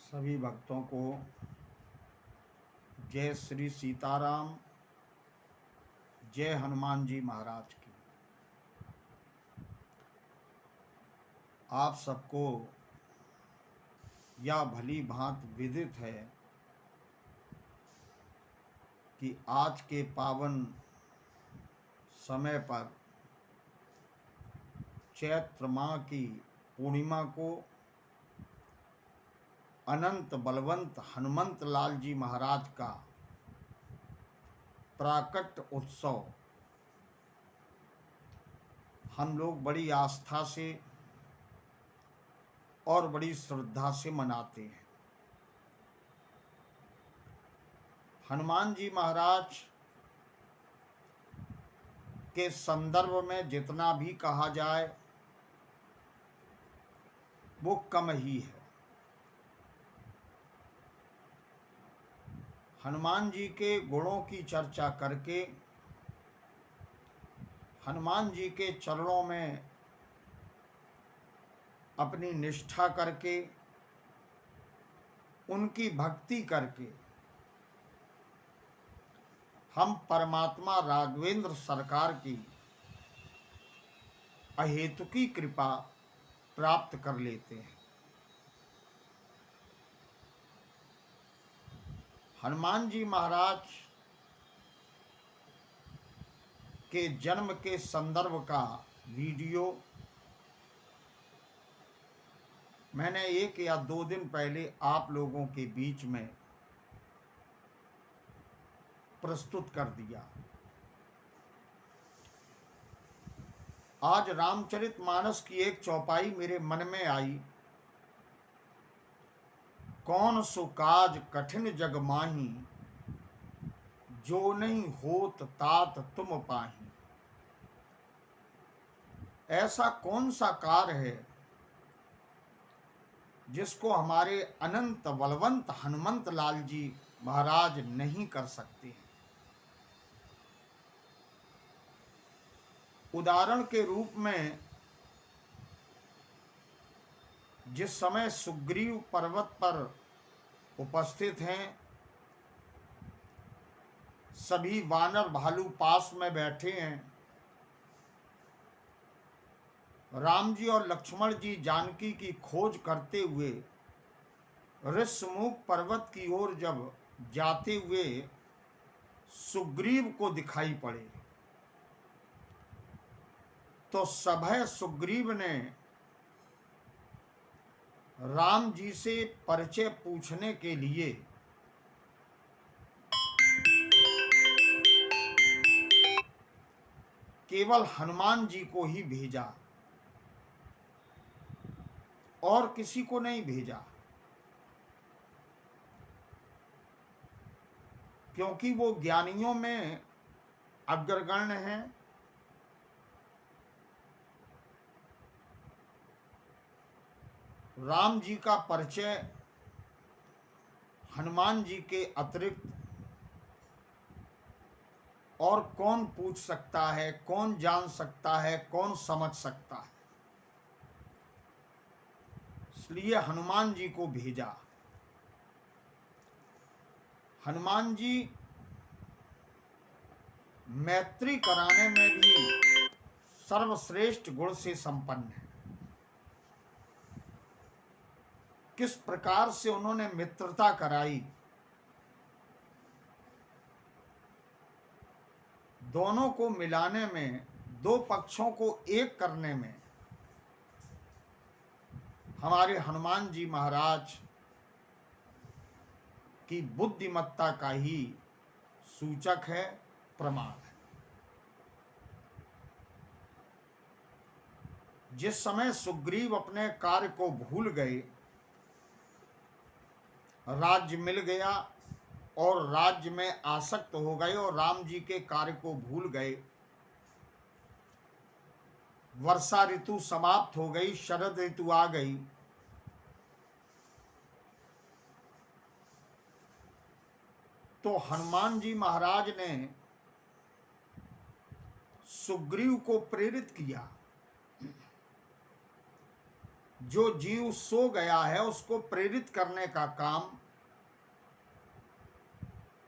सभी भक्तों को जय श्री सीताराम, जय हनुमान जी महाराज की। आप सबको यह भली भांति विदित है कि आज के पावन समय पर चैत्र माह की पूर्णिमा को अनंत बलवंत हनुमंत लाल जी महाराज का प्राकट उत्सव हम लोग बड़ी आस्था से और बड़ी श्रद्धा से मनाते हैं। हनुमान जी महाराज के संदर्भ में जितना भी कहा जाए वो कम ही है। हनुमान जी के गुणों की चर्चा करके, हनुमान जी के चरणों में अपनी निष्ठा करके, उनकी भक्ति करके हम परमात्मा राघवेंद्र सरकार की अहेतुकी कृपा प्राप्त कर लेते हैं। हनुमान जी महाराज के जन्म के संदर्भ का वीडियो मैंने 1 या 2 दिन पहले आप लोगों के बीच में प्रस्तुत कर दिया। आज रामचरितमानस की एक चौपाई मेरे मन में आई। कौन सो काज कठिन जग माही, जो नहीं होत तात तुम पाही। ऐसा कौन सा कार्य है जिसको हमारे अनंत बलवंत हनुमंत लाल जी महाराज नहीं कर सकते। उदाहरण के रूप में जिस समय सुग्रीव पर्वत पर उपस्थित हैं, सभी वानर भालू पास में बैठे हैं, राम जी और लक्ष्मण जी जानकी की खोज करते हुए ऋषमुख पर्वत की ओर जब जाते हुए सुग्रीव को दिखाई पड़े तो सभय सुग्रीव ने राम जी से परिचय पूछने के लिए केवल हनुमान जी को ही भेजा और किसी को नहीं भेजा, क्योंकि वो ज्ञानियों में अग्रगण्य हैं। राम जी का परिचय हनुमान जी के अतिरिक्त और कौन पूछ सकता है, कौन जान सकता है, कौन समझ सकता है। इसलिए हनुमान जी को भेजा। हनुमान जी मैत्री कराने में भी सर्वश्रेष्ठ गुण से संपन्न है। किस प्रकार से उन्होंने मित्रता कराई, दोनों को मिलाने में, दो पक्षों को एक करने में हमारे हनुमान जी महाराज की बुद्धिमत्ता का ही सूचक है, प्रमाण है। जिस समय सुग्रीव अपने कार्य को भूल गए, राज्य मिल गया और राज्य में आसक्त हो गए और राम जी के कार्य को भूल गए, वर्षा ऋतु समाप्त हो गई, शरद ऋतु आ गई, तो हनुमान जी महाराज ने सुग्रीव को प्रेरित किया, जो जीव सो गया है उसको प्रेरित करने का काम,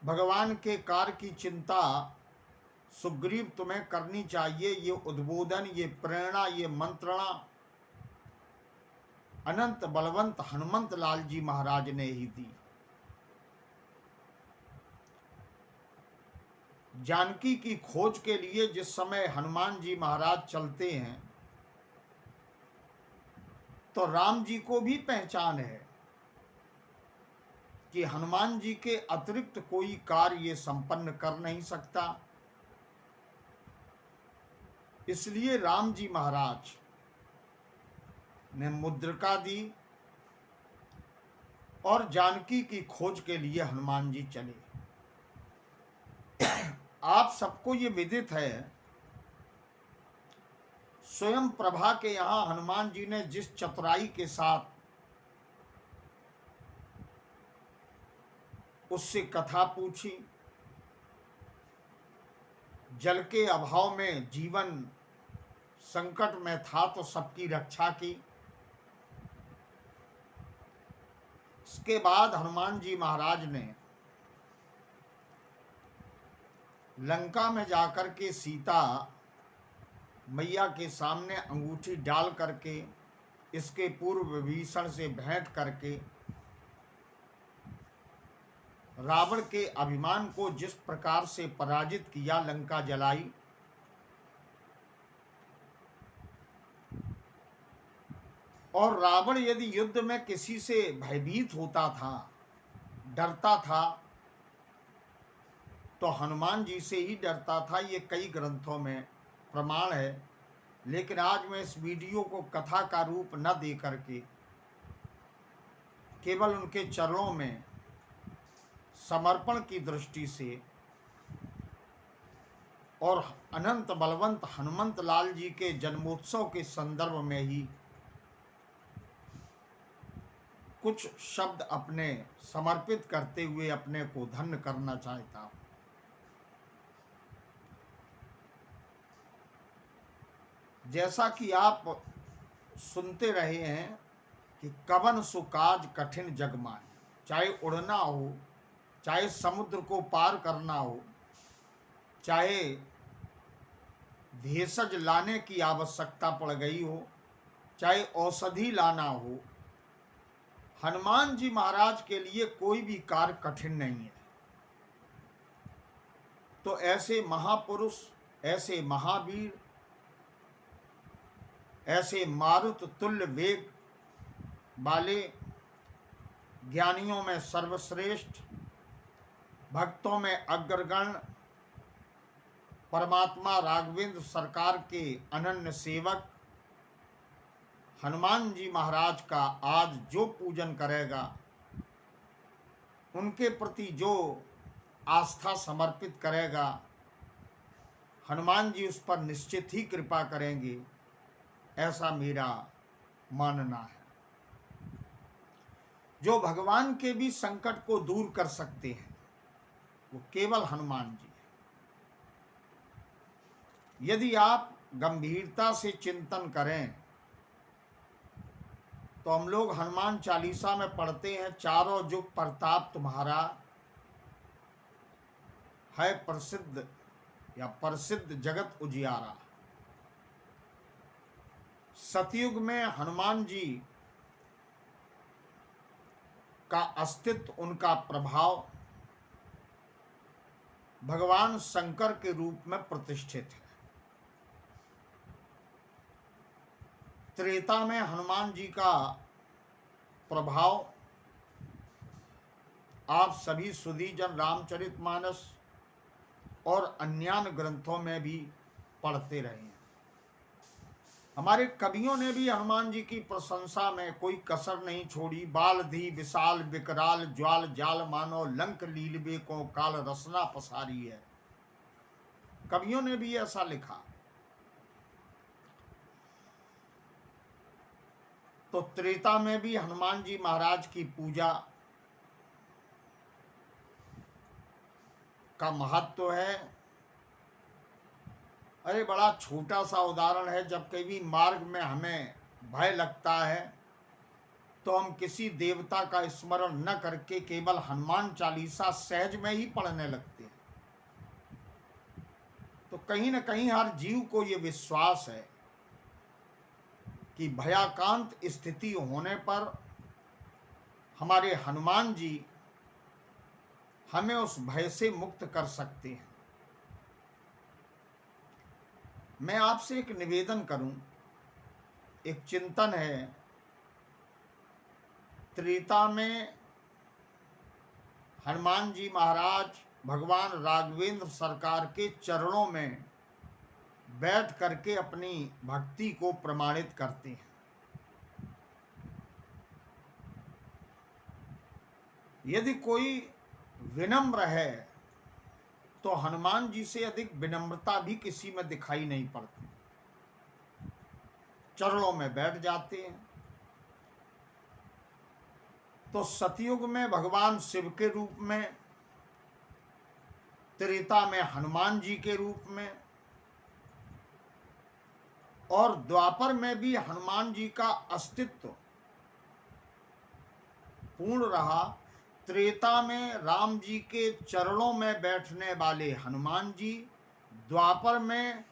भगवान के कार्य की चिंता सुग्रीव तुम्हें करनी चाहिए। ये उद्बोधन, ये प्रेरणा, ये मंत्रणा अनंत बलवंत हनुमंत लाल जी महाराज ने ही दी। जानकी की खोज के लिए जिस समय हनुमान जी महाराज चलते हैं तो राम जी को भी पहचान है कि हनुमान जी के अतिरिक्त कोई कार्य ये संपन्न कर नहीं सकता। इसलिए राम जी महाराज ने मुद्रिका दी और जानकी की खोज के लिए हनुमान जी चले। आप सबको ये विदित है, स्वयं प्रभा के यहाँ हनुमान जी ने जिस चतुराई के साथ उससे कथा पूछी, जल के अभाव में जीवन संकट में था तो सबकी रक्षा की। इसके बाद हनुमान जी महाराज ने लंका में जाकर के सीता मैया के सामने अंगूठी डाल करके, इसके पूर्व विभीषण से भेंट करके रावण के अभिमान को जिस प्रकार से पराजित किया, लंका जलाई। और रावण यदि युद्ध में किसी से भयभीत होता था, डरता था, तो हनुमान जी से ही डरता था। ये कई ग्रंथों में प्रमाण है। लेकिन आज मैं इस वीडियो को कथा का रूप न दे करके केवल उनके चरणों में समर्पण की दृष्टि से और अनंत बलवंत हनुमंत लाल जी के जन्मोत्सव के संदर्भ में ही कुछ शब्द अपने समर्पित करते हुए अपने को धन्य करना चाहता हूं। जैसा कि आप सुनते रहे हैं कि कवन सुकाज कठिन जग माहे, चाहे उड़ना हो, चाहे समुद्र को पार करना हो, चाहे भेषज लाने की आवश्यकता पड़ गई हो, चाहे औषधि लाना हो, हनुमान जी महाराज के लिए कोई भी कार्य कठिन नहीं है। तो ऐसे महापुरुष, ऐसे महावीर, ऐसे मारुत तुल्य वेग वाले, ज्ञानियों में सर्वश्रेष्ठ, भक्तों में अग्रगण, परमात्मा राघवेंद्र सरकार के अनन्य सेवक हनुमान जी महाराज का आज जो पूजन करेगा, उनके प्रति जो आस्था समर्पित करेगा, हनुमान जी उस पर निश्चित ही कृपा करेंगे, ऐसा मेरा मानना है। जो भगवान के भी संकट को दूर कर सकते हैं वो केवल हनुमान जी हैं। यदि आप गंभीरता से चिंतन करें तो हम लोग हनुमान चालीसा में पढ़ते हैं, चारों जुग प्रताप तुम्हारा है प्रसिद्ध या प्रसिद्ध जगत उजियारा। सतयुग में हनुमान जी का अस्तित्व, उनका प्रभाव भगवान शंकर के रूप में प्रतिष्ठित है। त्रेता में हनुमान जी का प्रभाव आप सभी सुधीजन रामचरितमानस और अन्य ग्रंथों में भी पढ़ते रहे हैं। हमारे कवियों ने भी हनुमान जी की प्रशंसा में कोई कसर नहीं छोड़ी। बाल धी विशाल विकराल ज्वाल जाल मानो लंक लीलबे को काल रसना पसारी है। कवियों ने भी ऐसा लिखा। तो त्रेता में भी हनुमान जी महाराज की पूजा का महत्व है। अरे बड़ा छोटा सा उदाहरण है, जब कभी मार्ग में हमें भय लगता है तो हम किसी देवता का स्मरण न करके केवल हनुमान चालीसा सहज में ही पढ़ने लगते हैं। तो कहीं न कहीं हर जीव को ये विश्वास है कि भयाकांत स्थिति होने पर हमारे हनुमान जी हमें उस भय से मुक्त कर सकते हैं। मैं आपसे एक निवेदन करूं, एक चिंतन है। त्रेता में हनुमान जी महाराज भगवान राघवेंद्र सरकार के चरणों में बैठ करके अपनी भक्ति को प्रमाणित करते हैं। यदि कोई विनम्र है तो हनुमान जी से अधिक विनम्रता भी किसी में दिखाई नहीं पड़ती। चरणों में बैठ जाते हैं। तो सतयुग में भगवान शिव के रूप में, त्रेता में हनुमान जी के रूप में, और द्वापर में भी हनुमान जी का अस्तित्व पूर्ण रहा। त्रेता में राम जी के चरणों में बैठने वाले हनुमान जी, द्वापर में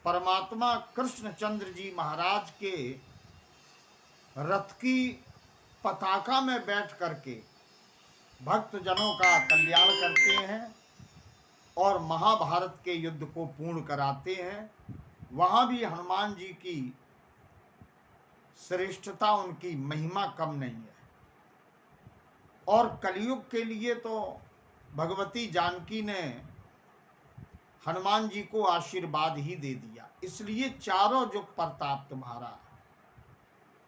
परमात्मा कृष्णचंद्र जी महाराज के रथ की पताका में बैठ करके भक्तजनों का कल्याण करते हैं और महाभारत के युद्ध को पूर्ण कराते हैं। वहाँ भी हनुमान जी की श्रेष्ठता, उनकी महिमा कम नहीं है। और कलयुग के लिए तो भगवती जानकी ने हनुमान जी को आशीर्वाद ही दे दिया। इसलिए चारों युग प्रताप तुम्हारा।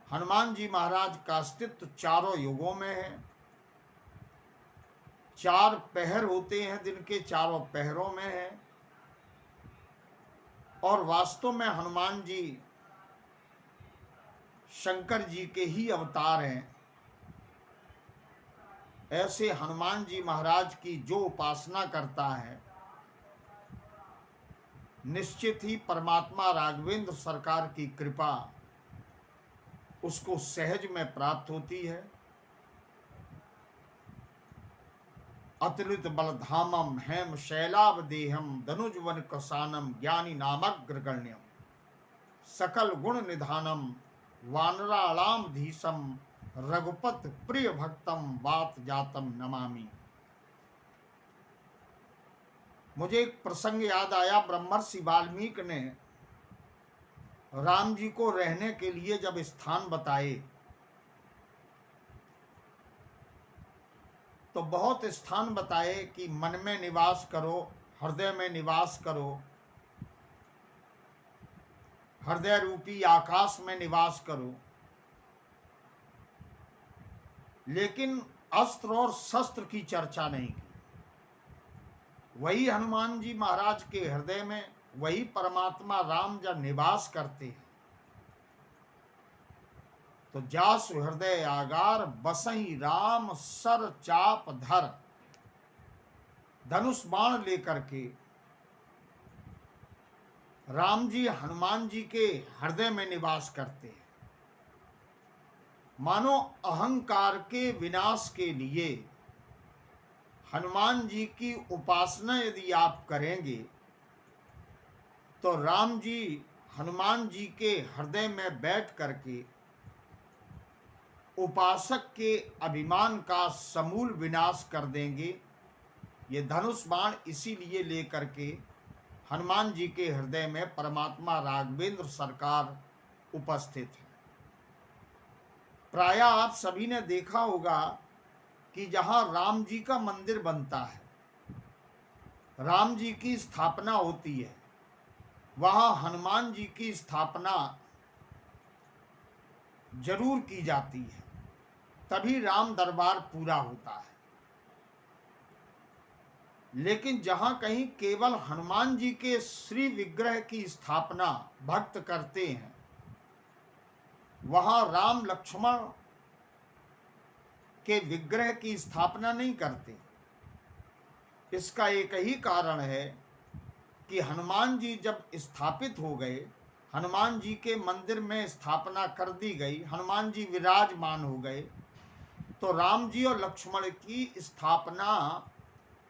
हनुमान जी महाराज का अस्तित्व चारों युगों में है। चार पहर होते हैं दिन के, चारों पहरों में है। और वास्तव में हनुमान जी शंकर जी के ही अवतार हैं। ऐसे हनुमान जी महाराज की जो उपासना करता है, निश्चित ही परमात्मा राघवेंद्र सरकार की कृपा उसको सहज में प्राप्त होती है। अतुलित बलधामम हेम शैलावदेहम धनुजवन कसानम ज्ञानी नामग्रगण्यम सकल गुण निधानम वानराणाम धीसम रघुपत प्रिय भक्तम वात जातम नमामि। मुझे एक प्रसंग याद आया। ब्रह्मर्षि वाल्मीकि ने राम जी को रहने के लिए जब स्थान बताए तो बहुत स्थान बताए कि मन में निवास करो, हृदय में निवास करो, हृदय रूपी आकाश में निवास करो। लेकिन अस्त्र और शस्त्र की चर्चा नहीं की। वही हनुमान जी महाराज के हृदय में वही परमात्मा राम जब निवास करते हैं तो जासु हृदय आगार बसई राम सर चाप धर। धनुष बाण लेकर के राम जी हनुमान जी के हृदय में निवास करते हैं। मानो अहंकार के विनाश के लिए हनुमान जी की उपासना यदि आप करेंगे तो राम जी हनुमान जी के हृदय में बैठ करके उपासक के अभिमान का समूल विनाश कर देंगे। ये धनुष बाण इसीलिए लेकर के हनुमान जी के हृदय में परमात्मा राघवेंद्र सरकार उपस्थित है। प्रायः आप सभी ने देखा होगा कि जहाँ राम जी का मंदिर बनता है, राम जी की स्थापना होती है, वहाँ हनुमान जी की स्थापना जरूर की जाती है, तभी राम दरबार पूरा होता है। लेकिन जहाँ कहीं केवल हनुमान जी के श्री विग्रह की स्थापना भक्त करते हैं, वहाँ राम लक्ष्मण के विग्रह की स्थापना नहीं करते। इसका एक ही कारण है कि हनुमान जी जब स्थापित हो गए, हनुमान जी के मंदिर में स्थापना कर दी गई, हनुमान जी विराजमान हो गए, तो राम जी और लक्ष्मण की स्थापना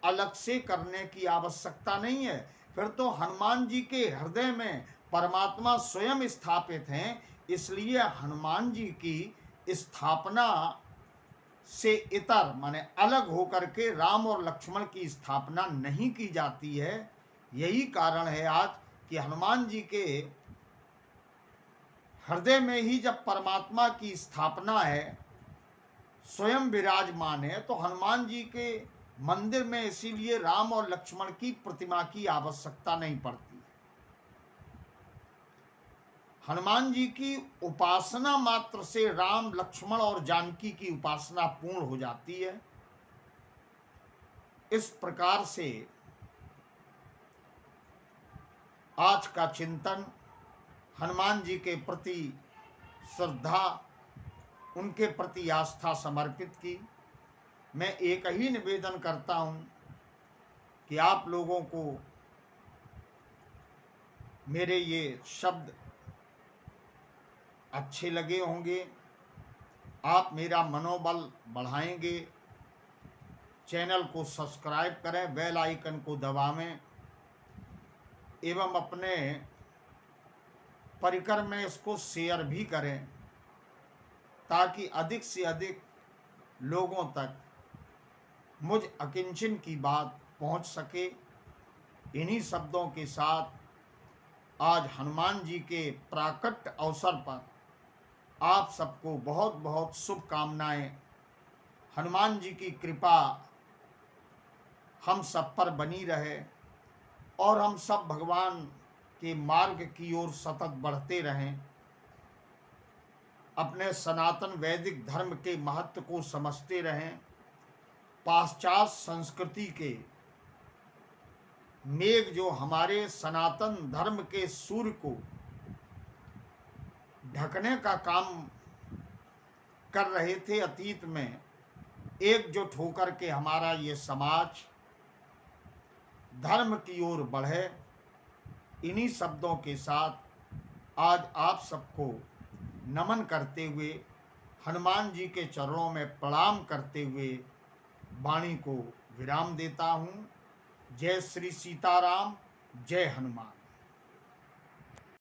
अलग से करने की आवश्यकता नहीं है। फिर तो हनुमान जी के हृदय में परमात्मा स्वयं स्थापित हैं, इसलिए हनुमान जी की स्थापना से इतर माने अलग होकर के राम और लक्ष्मण की स्थापना नहीं की जाती है। यही कारण है आज कि हनुमान जी के हृदय में ही जब परमात्मा की स्थापना है, स्वयं विराजमान है, तो हनुमान जी के मंदिर में इसीलिए राम और लक्ष्मण की प्रतिमा की आवश्यकता नहीं पड़ती। हनुमान जी की उपासना मात्र से राम, लक्ष्मण और जानकी की उपासना पूर्ण हो जाती है। इस प्रकार से आज का चिंतन हनुमान जी के प्रति श्रद्धा, उनके प्रति आस्था समर्पित की। मैं एक ही निवेदन करता हूं कि आप लोगों को मेरे ये शब्द अच्छे लगे होंगे, आप मेरा मनोबल बढ़ाएंगे। चैनल को सब्सक्राइब करें, बेल आइकन को दबावें एवं अपने परिकर में इसको शेयर भी करें, ताकि अधिक से अधिक लोगों तक मुझ अकिंचन की बात पहुंच सके। इन्हीं शब्दों के साथ आज हनुमान जी के प्राकट्य अवसर पर आप सबको बहुत बहुत शुभकामनाएं। हनुमान जी की कृपा हम सब पर बनी रहे और हम सब भगवान के मार्ग की ओर सतत बढ़ते रहें, अपने सनातन वैदिक धर्म के महत्व को समझते रहें, पाश्चात्य संस्कृति के मेघ जो हमारे सनातन धर्म के सूर्य को ढकने का काम कर रहे थे अतीत में, एकजुट होकर के हमारा ये समाज धर्म की ओर बढ़े। इन्हीं शब्दों के साथ आज आप सबको नमन करते हुए, हनुमान जी के चरणों में प्रणाम करते हुए वाणी को विराम देता हूँ। जय श्री सीताराम, जय हनुमान।